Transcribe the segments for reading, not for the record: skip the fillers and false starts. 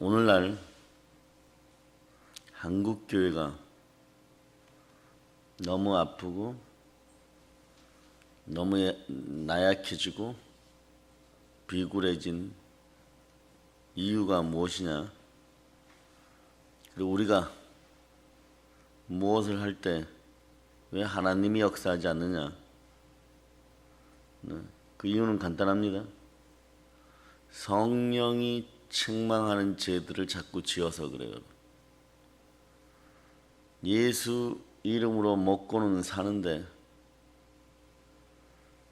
오늘날 한국교회가 너무 아프고 너무 나약해지고 비굴해진 이유가 무엇이냐? 그리고 우리가 무엇을 할 때 왜 하나님이 역사하지 않느냐? 그 이유는 간단합니다. 성령이 책망하는 죄들을 자꾸 지어서 그래요. 예수 이름으로 먹고는 사는데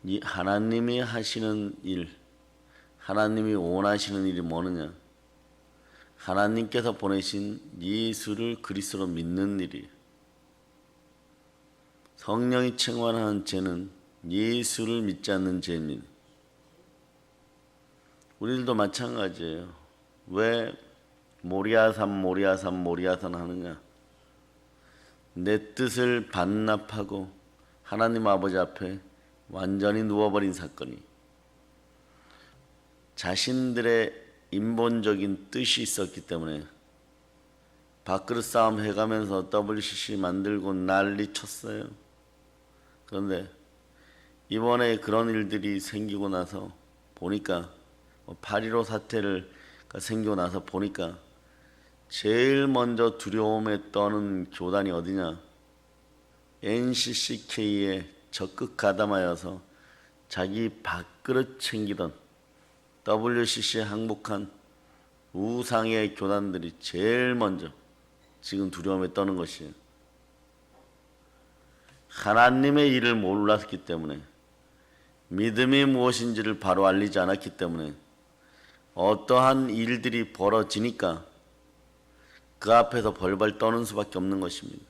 이 하나님이 하시는 일, 하나님이 원하시는 일이 뭐느냐? 하나님께서 보내신 예수를 그리스도로 믿는 일이에요. 성령이 책망하는 죄는 예수를 믿지 않는 죄입니다. 우리들도 마찬가지예요. 왜 모리아산 하느냐? 내 뜻을 반납하고 하나님 아버지 앞에 완전히 누워버린 사건이, 자신들의 인본적인 뜻이 있었기 때문에 밥그릇 싸움 해가면서 WCC 만들고 난리 쳤어요. 그런데 이번에 그런 일들이 생기고 나서 보니까 8.15 사태가 생기고 나서 보니까 제일 먼저 두려움에 떠는 교단이 어디냐? NCCK에 적극 가담하여서 자기 밥그릇 챙기던 WCC에 항복한 우상의 교단들이 제일 먼저 지금 두려움에 떠는 것이에요. 하나님의 일을 몰랐기 때문에, 믿음이 무엇인지를 바로 알리지 않았기 때문에 어떠한 일들이 벌어지니까 그 앞에서 벌벌 떠는 수밖에 없는 것입니다.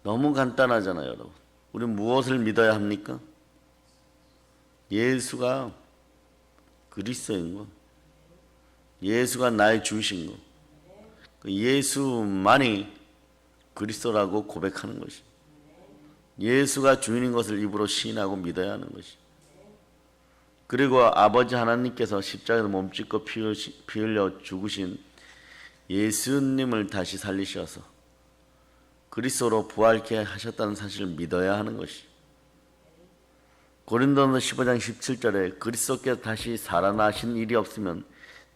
너무 간단하잖아요, 여러분. 우리 무엇을 믿어야 합니까? 예수가 그리스도인 거, 예수가 나의 주이신 거, 그 예수만이 그리스도라고 고백하는 것이, 예수가 주인인 것을 입으로 시인하고 믿어야 하는 것이, 그리고 아버지 하나님께서 십자가에서 몸짓고 피 흘려 죽으신 예수님을 다시 살리셔서 그리스도로 부활케 하셨다는 사실을 믿어야 하는 것이, 고린도서 15장 17절에 그리스도께서 다시 살아나신 일이 없으면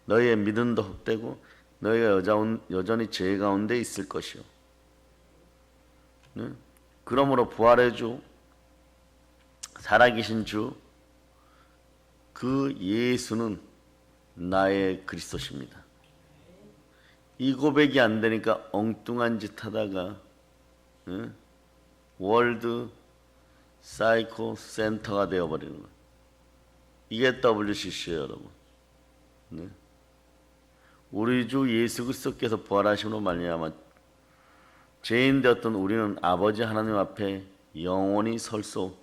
너희의 믿음도 헛되고 너희가 여전히 죄 가운데 있을 것이요. 그러므로 부활의 주, 살아계신 주, 그 예수는 나의 그리스도십니다. 이 고백이 안 되니까 엉뚱한 짓 하다가 월드 사이코 센터가 되어버리는 거예요. 이게 WCC예요, 여러분. 우리 주 예수 그리스도께서 부활하심으로 말미암아 죄인 되었던 우리는 아버지 하나님 앞에 영원히 설 수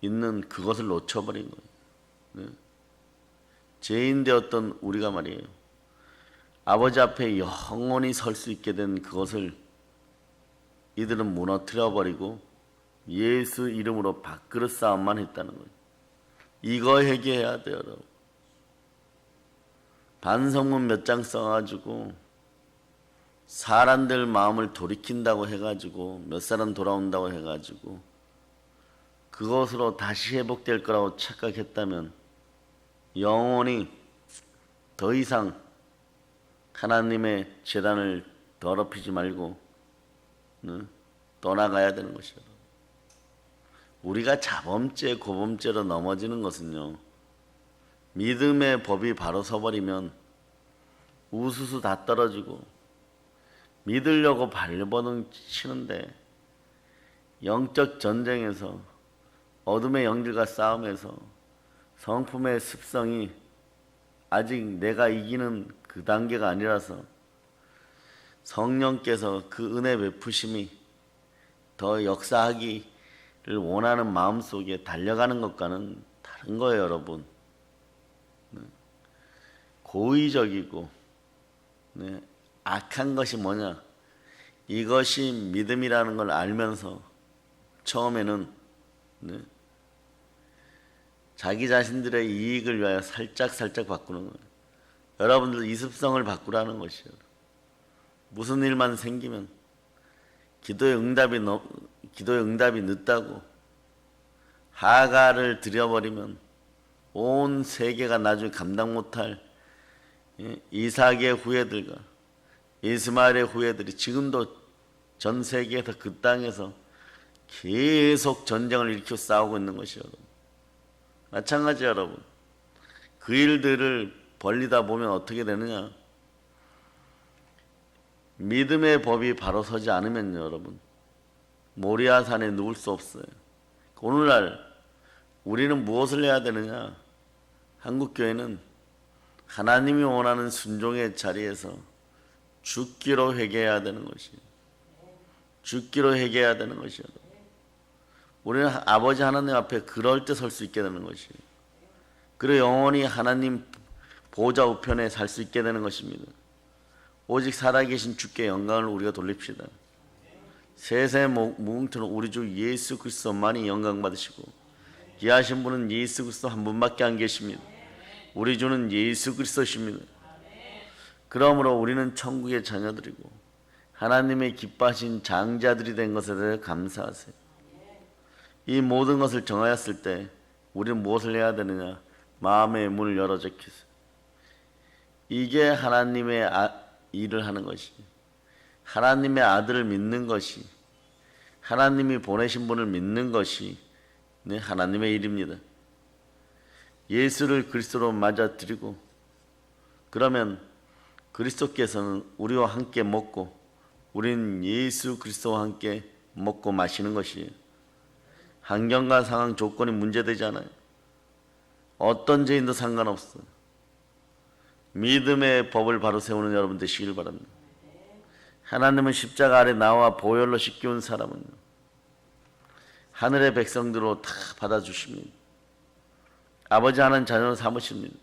있는 그것을 놓쳐버린 거예요. 죄인 되었던 우리가 말이에요, 아버지 앞에 영원히 설 수 있게 된 그것을 이들은 무너뜨려 버리고 예수 이름으로 밥그릇 싸움만 했다는 거예요. 이거 회개해야 돼요, 여러분. 반성문 몇 장 써가지고 사람들 마음을 돌이킨다고 해가지고 몇 사람 돌아온다고 해가지고 그것으로 다시 회복될 거라고 착각했다면 영원히 더 이상 하나님의 제단을 더럽히지 말고 떠나가야 되는 것이죠. 우리가 자범죄, 고범죄로 넘어지는 것은요, 믿음의 법이 바로 서버리면 우수수 다 떨어지고 믿으려고 발버둥 치는데 영적 전쟁에서 어둠의 영들과 싸움에서 성품의 습성이 아직 내가 이기는 그 단계가 아니라서 성령께서 그 은혜 베푸심이 더 역사하기를 원하는 마음속에 달려가는 것과는 다른 거예요, 여러분. 고의적이고 악한 것이 뭐냐? 이것이 믿음이라는 걸 알면서 처음에는 자기 자신들의 이익을 위하여 살짝 바꾸는 거예요. 여러분들 이 습성을 바꾸라는 것이에요. 무슨 일만 생기면 기도의 응답이 늦다고 하가를 들여버리면 온 세계가 나중에 감당 못할 이삭의 후예들과 이스마엘의 후예들이 지금도 전 세계에서 그 땅에서 계속 전쟁을 일으켜 싸우고 있는 것이요. 마찬가지 여러분. 그 일들을 벌리다 보면 어떻게 되느냐? 믿음의 법이 바로 서지 않으면요, 여러분. 모리아산에 누울 수 없어요. 오늘날 우리는 무엇을 해야 되느냐? 한국교회는 하나님이 원하는 순종의 자리에서 죽기로 회개해야 되는 것이에요. 죽기로 회개해야 되는 것이에요. 우리는 아버지 하나님 앞에 그럴 때 설 수 있게 되는 것이에요. 그리고 영원히 하나님 보좌 우편에 살 수 있게 되는 것입니다. 오직 살아계신 주께 영광을 우리가 돌립시다. 세세 무궁토록 우리 주 예수 그리스도만이 영광 받으시고 귀하신 분은 예수 그리스도 한 분밖에 안 계십니다. 우리 주는 예수 그리스도십니다. 그러므로 우리는 천국의 자녀들이고 하나님의 기뻐하신 장자들이 된 것에 대해 감사하세요. 이 모든 것을 정하였을 때 우리는 무엇을 해야 되느냐? 마음의 문을 열어 제키세요. 이게 하나님의 일을 하는 것이, 하나님의 아들을 믿는 것이, 하나님이 보내신 분을 믿는 것이 하나님의 일입니다. 예수를 그리스도로 맞아들이고 그러면 그리스도께서는 우리와 함께 먹고 우리는 예수 그리스도와 함께 먹고 마시는 것이에요. 환경과 상황 조건이 문제되지 않아요. 어떤 죄인도 상관없어요. 믿음의 법을 바로 세우는 여러분 되시길 바랍니다. 하나님은 십자가 아래 나와 보혈로 씻겨온 사람은 하늘의 백성들로 다 받아주십니다. 아버지 하나님 자녀로 삼으십니다.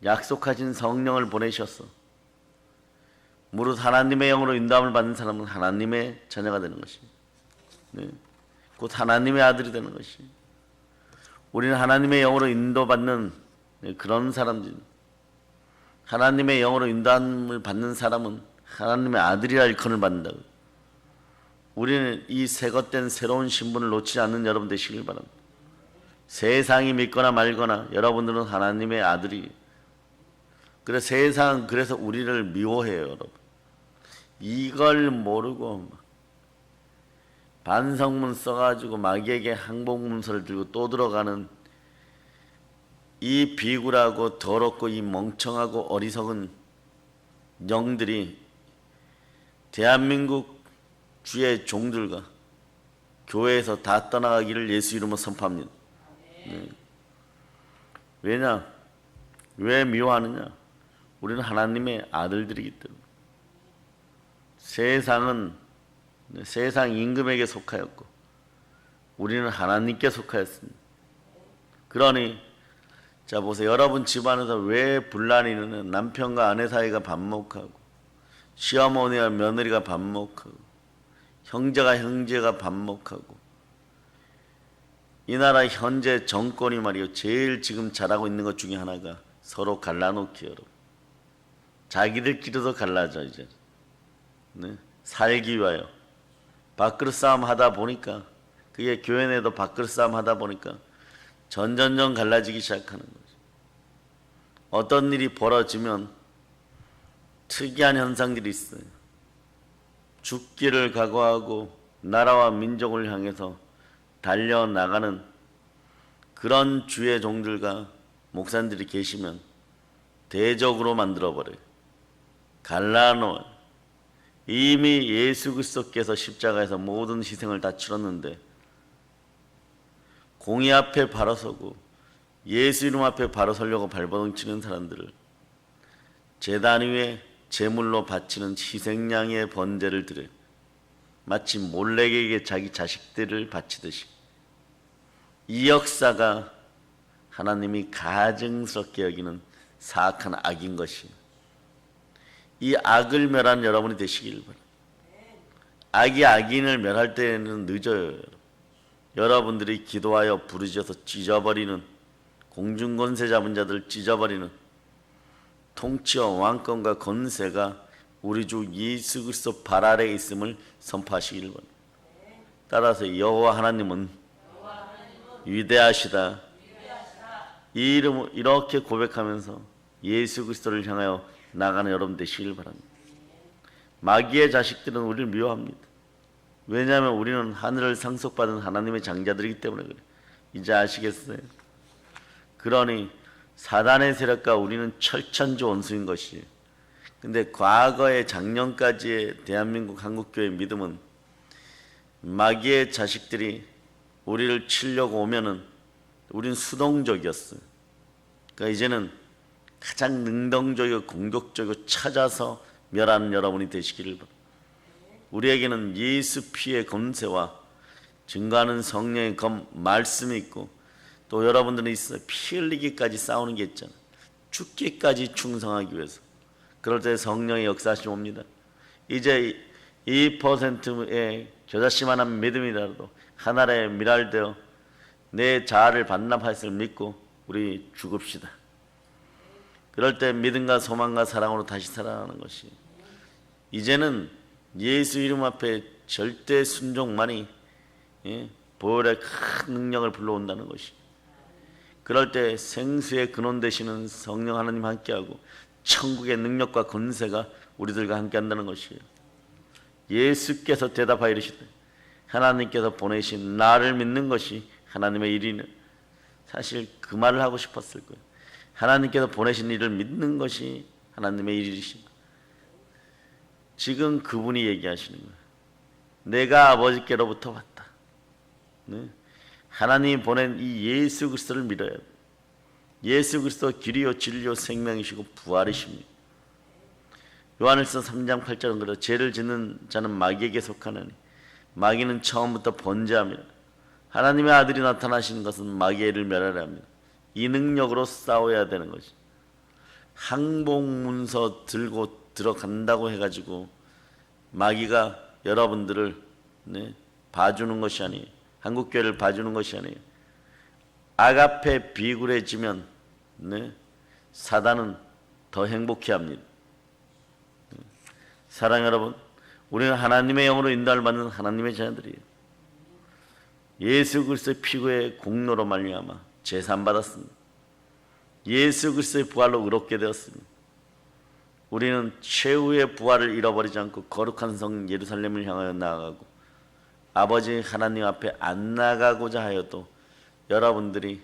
약속하신 성령을 보내셔서 무릇 하나님의 영으로 인도함을 받는 사람은 하나님의 자녀가 되는 것입니다. 네. 곧 하나님의 아들이 되는 것이. 우리는 하나님의 영으로 인도받는 그런 사람들. 하나님의 영으로 인도함을 받는 사람은 하나님의 아들이라 일컬음을 받는다고. 우리는 이 새것된 새로운 신분을 놓치지 않는 여러분 되시길 바랍니다. 세상이 믿거나 말거나 여러분들은 하나님의 아들이. 그래서 세상 그래서 우리를 미워해요, 여러분. 이걸 모르고 반성문 써가지고 마귀에게 항복문서를 들고 또 들어가는 이 비굴하고 더럽고 이 멍청하고 어리석은 영들이 대한민국 주의 종들과 교회에서 다 떠나가기를 예수 이름으로 선포합니다. 네. 왜냐? 왜 미워하느냐? 우리는 하나님의 아들들이기 때문에. 세상은 세상 임금에게 속하였고 우리는 하나님께 속하였습니다. 그러니 자 보세요. 여러분 집안에서 왜 분란이 있느냐? 남편과 아내 사이가 반목하고 시어머니와 며느리가 반목하고 형제가 반목하고 이 나라 현재 정권이 말이요 제일 지금 잘하고 있는 것 중에 하나가 서로 갈라놓기 여러분. 자기들끼리도 갈라져 이제. 네? 살기 위하여 밥그릇 싸움 하다 보니까 그게 교회 내도 밥그릇 싸움 하다 보니까 전전전 갈라지기 시작하는 거죠. 어떤 일이 벌어지면 특이한 현상들이 있어요. 죽기를 각오하고 나라와 민족을 향해서 달려나가는 그런 주의 종들과 목사님들이 계시면 대적으로 만들어버려요. 갈라놓아요. 이미 예수 그리스도께서 십자가에서 모든 희생을 다 치렀는데 공의 앞에 바로 서고 예수 이름 앞에 바로 서려고 발버둥 치는 사람들을 제단 위에 제물로 바치는 희생양의 번제를 드려 마치 몰렉에게 자기 자식들을 바치듯이 이 역사가 하나님이 가증스럽게 여기는 사악한 악인 것이에요. 이 악을 멸한 여러분이 되시길 바랍니다. 악이 악인을 멸할 때는 늦어요. 여러분들이 기도하여 부르짖어서 찢어버리는 공중권세 잡은 자들 찢어버리는 통치와 왕권과 권세가 우리 주 예수 그리스도 발 아래에 있음을 선포하시길 바랍니다. 따라서 여호와 하나님은 위대하시다. 이 이름을 이렇게 고백하면서 예수 그리스도를 향하여 나가는 여러분 되시길 바랍니다. 마귀의 자식들은 우리를 미워합니다. 왜냐하면 우리는 하늘을 상속받은 하나님의 장자들이기 때문에 그래요. 이제 아시겠어요? 그러니 사단의 세력과 우리는 철천지 원수인 것이에요. 근데 과거의 작년까지의 대한민국 한국교회 믿음은 마귀의 자식들이 우리를 치려고 오면은 우린 수동적이었어요. 그러니까 이제는 가장 능동적이고 공격적이고 찾아서 멸하는 여러분이 되시기를 바랍니다. 우리에게는 예수 피의 권세와 증거하는 성령의 말씀이 있고 또 여러분들은 있어요. 피 흘리기까지 싸우는 게 있잖아요. 죽기까지 충성하기 위해서. 그럴 때 성령의 역사하심 옵니다. 이제 2%의 겨자씨만한 믿음이라도 하나의 미랄되어 내 자아를 반납하였을 믿고 우리 죽읍시다. 그럴 때 믿음과 소망과 사랑으로 다시 살아가는 것이 이제는 예수 이름 앞에 절대 순종만이 보혈의 큰 능력을 불러온다는 것이 그럴 때 생수의 근원 되시는 성령 하나님 함께하고 천국의 능력과 권세가 우리들과 함께한다는 것이에요. 예수께서 대답하여 이르시되 하나님께서 보내신 나를 믿는 것이 하나님의 일이는 사실 그 말을 하고 싶었을 거예요. 하나님께서 보내신 일을 믿는 것이 하나님의 일이십니다. 지금 그분이 얘기하시는 거예요. 내가 아버지께로부터 왔다. 네? 하나님이 보낸 이 예수 그리스도를 믿어야 돼요. 예수 그리스도 길이요 진리요 생명이시고 부활이십니다. 요한일서 3장 8절은 그래요. 죄를 짓는 자는 마귀에게 속하느니 마귀는 처음부터 번제합니다. 하나님의 아들이 나타나시는 것은 마귀를 멸하려 합니다. 이 능력으로 싸워야 되는 것이 항복문서 들고 들어간다고 해가지고 마귀가 여러분들을 봐주는 것이 아니에요. 한국교회를 봐주는 것이 아니에요. 아가페 비굴해지면 사단은 더 행복해합니다. 사랑 여러분, 우리는 하나님의 영으로 인도를 받는 하나님의 자녀들이에요. 예수 그리스도의 피고의 공로로 말미암아 제산 받았습니다. 예수 그리스도의 부활로 의롭게 되었습니다. 우리는 최후의 부활을 잃어버리지 않고 거룩한 성 예루살렘을 향하여 나아가고 아버지 하나님 앞에 안 나가고자 하여도 여러분들이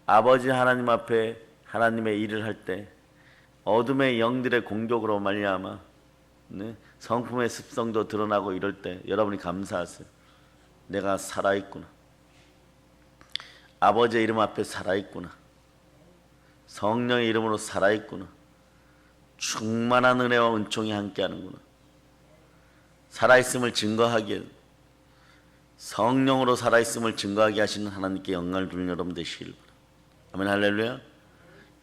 아버지 하나님 앞에 하나님의 일을 할 때 어둠의 영들의 공격으로 말미암아 성품의 습성도 드러나고 이럴 때 여러분이 감사하세요. 내가 살아있구나. 아버지의 이름 앞에 살아있구나. 성령의 이름으로 살아있구나. 충만한 은혜와 은총이 함께하는구나. 살아있음을 증거하기에 성령으로 살아있음을 증거하게 하시는 하나님께 영광을 두는 여러분 되시길 바랍니다. 아멘 할렐루야.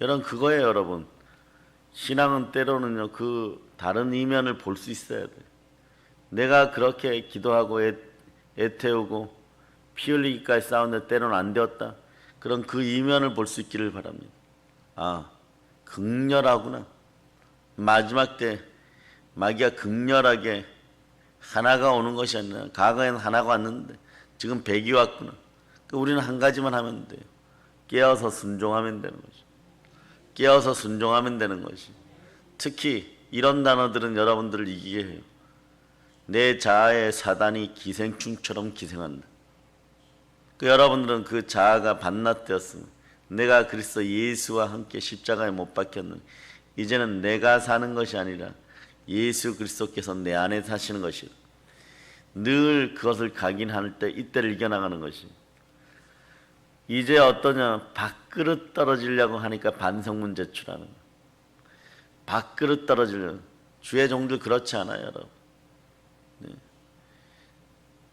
여러분 그거예요. 여러분 신앙은 때로는요 그 다른 이면을 볼 수 있어야 돼. 내가 그렇게 기도하고 애태우고 피 흘리기까지 싸우는데 때로는 안 되었다. 그런 그 이면을 볼 수 있기를 바랍니다. 아 극렬하구나. 마지막 때 마귀가 극렬하게 하나가 오는 것이 아니라 과거에는 하나가 왔는데 지금 100이 왔구나. 그러니까 우리는 한 가지만 하면 돼요. 깨어서 순종하면 되는 것이. 깨어서 순종하면 되는 것이. 특히 이런 단어들은 여러분들을 이기게 해요. 내 자아의 사단이 기생충처럼 기생한다. 그 여러분들은 그 자아가 반납되었으면 내가 그리스도 예수와 함께 십자가에 못 박혔는 이제는 내가 사는 것이 아니라 예수 그리스도께서 내 안에 사시는 것이다. 늘 그것을 각인할 때 이때를 이겨나가는 것이. 이제 어떠냐 밥그릇 떨어지려고 하니까 반성문 제출하는 거야. 밥그릇 떨어지려고. 주의 종들 그렇지 않아요 여러분.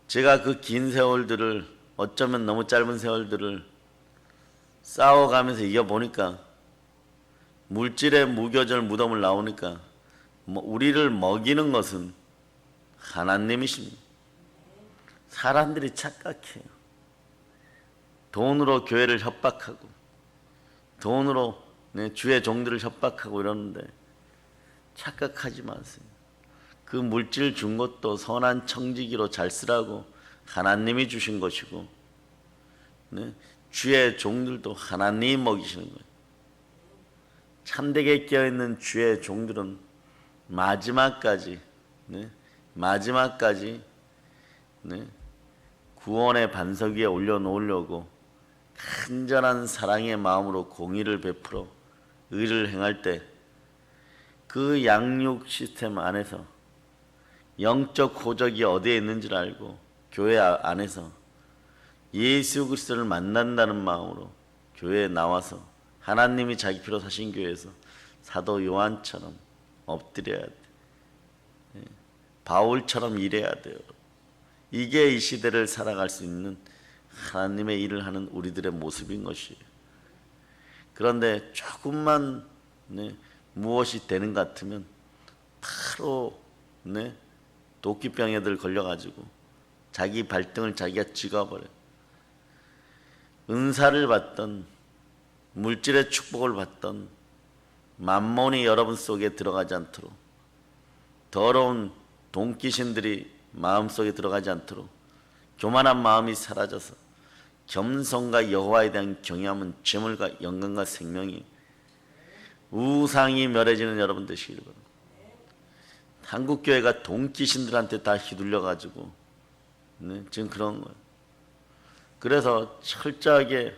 제가 그 긴 세월들을 어쩌면 너무 짧은 세월들을 싸워가면서 이겨보니까 물질의 무교절 무덤을 나오니까 우리를 먹이는 것은 하나님이십니다. 사람들이 착각해요. 돈으로 교회를 협박하고 돈으로 네, 주의 종들을 협박하고 이러는데 착각하지 마세요. 그 물질 준 것도 선한 청지기로 잘 쓰라고 하나님이 주신 것이고, 네, 주의 종들도 하나님이 먹이시는 거예요. 참되게 깨어있는 주의 종들은 마지막까지, 네, 마지막까지, 네, 구원의 반석 위에 올려놓으려고 간절한 사랑의 마음으로 공의를 베풀어 의를 행할 때 그 양육 시스템 안에서 영적 호적이 어디에 있는지를 알고 교회 안에서 예수 그리스도를 만난다는 마음으로 교회에 나와서 하나님이 자기 피로 사신 교회에서 사도 요한처럼 엎드려야 돼. 바울처럼 일해야 돼요. 이게 이 시대를 살아갈 수 있는 하나님의 일을 하는 우리들의 모습인 것이에요. 그런데 조금만, 네, 무엇이 되는 것 같으면 바로, 네, 도끼병에들 걸려가지고 자기 발등을 자기가 찍어버려요. 은사를 받던, 물질의 축복을 받던 만몬이 여러분 속에 들어가지 않도록, 더러운 돈귀신들이 마음속에 들어가지 않도록 교만한 마음이 사라져서 겸손과 여호와에 대한 경외함은 재물과 영광과 생명이, 우상이 멸해지는 여러분 되시길 바랍니다. 한국교회가 돈귀신들한테 다 휘둘려가지고, 네, 지금 그런 거예요. 그래서 철저하게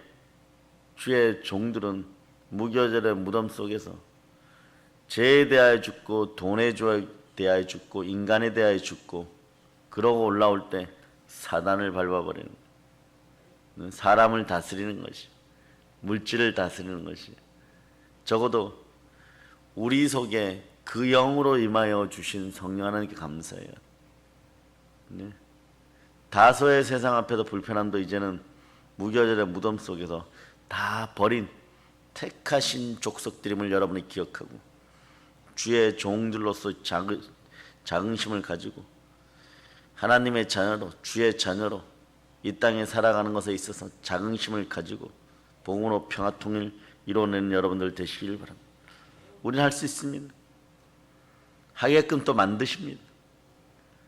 주의 종들은 무교절의 무덤 속에서 죄에 대하여 죽고 돈에 대하여 죽고 인간에 대하여 죽고, 그러고 올라올 때 사단을 밟아버리는 거예요. 사람을 다스리는 것이, 물질을 다스리는 것이, 적어도 우리 속에 그 영으로 임하여 주신 성령 하나님께 감사해요. 네. 다소의 세상 앞에서 불편함도 이제는 무교절의 무덤 속에서 다 버린 택하신 족속들임을 여러분이 기억하고 주의 종들로서 자긍심을 가지고 하나님의 자녀로, 주의 자녀로 이 땅에 살아가는 것에 있어서 자긍심을 가지고 복음으로 평화통일 이뤄내는 여러분들 되시길 바랍니다. 우리는 할 수 있습니다. 하게끔 또 만드십니다.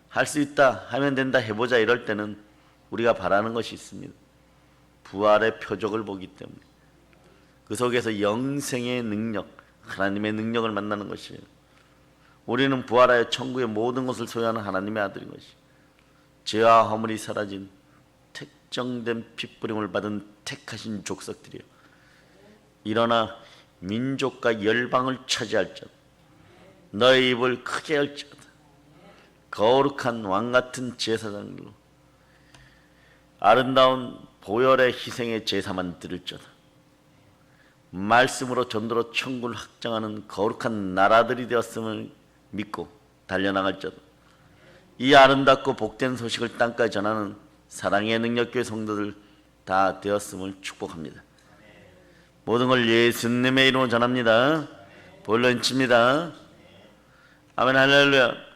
할 수 있다, 하면 된다, 해보자 이럴 때는 우리가 바라는 것이 있습니다. 부활의 표적을 보기 때문에 그 속에서 영생의 능력, 하나님의 능력을 만나는 것이에요. 우리는 부활하여 천국의 모든 것을 소유하는 하나님의 아들인 것이에요. 죄와 허물이 사라진 특정된 핏부림을 받은 택하신 족속들이요, 일어나 민족과 열방을 차지할지어다. 너의 입을 크게 열지어다. 거룩한 왕같은 제사장들로 아름다운 보혈의 희생의 제사만 드릴지어다. 말씀으로 전도로 천국을 확장하는 거룩한 나라들이 되었음을 믿고 달려나갈지어다. 이 아름답고 복된 소식을 땅까지 전하는 사랑의 능력교회 성도들 다 되었음을 축복합니다. 모든 걸 예수님의 이름으로 전합니다. 볼런칩니다. 아멘 할렐루야.